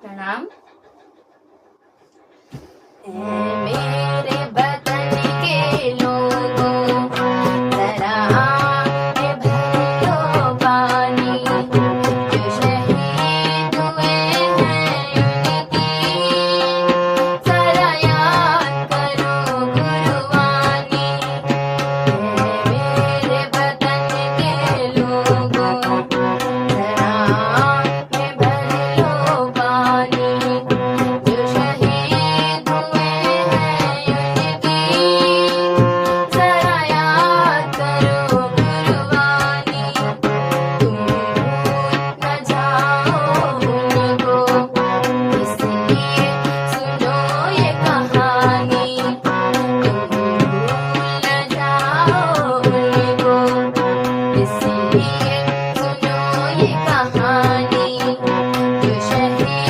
प्रणाम। मेरे वतन के लोगों जरा आंखें भर लो पानी, जो शहीद हुए हैं उनकी जरा याद करो कुर्बानी। मेरे वतन के लोगों जरा आंखें भर लो पानी, जो शहीद हुए हैं उनकी जरा याद करो कुर्बानी। तुम भूल न जाओ उनको, इसलिए सुनो ये कहानी। तुम भूल न जाओ उनको, इसलिए सुनो ये कहानी। जो शहीद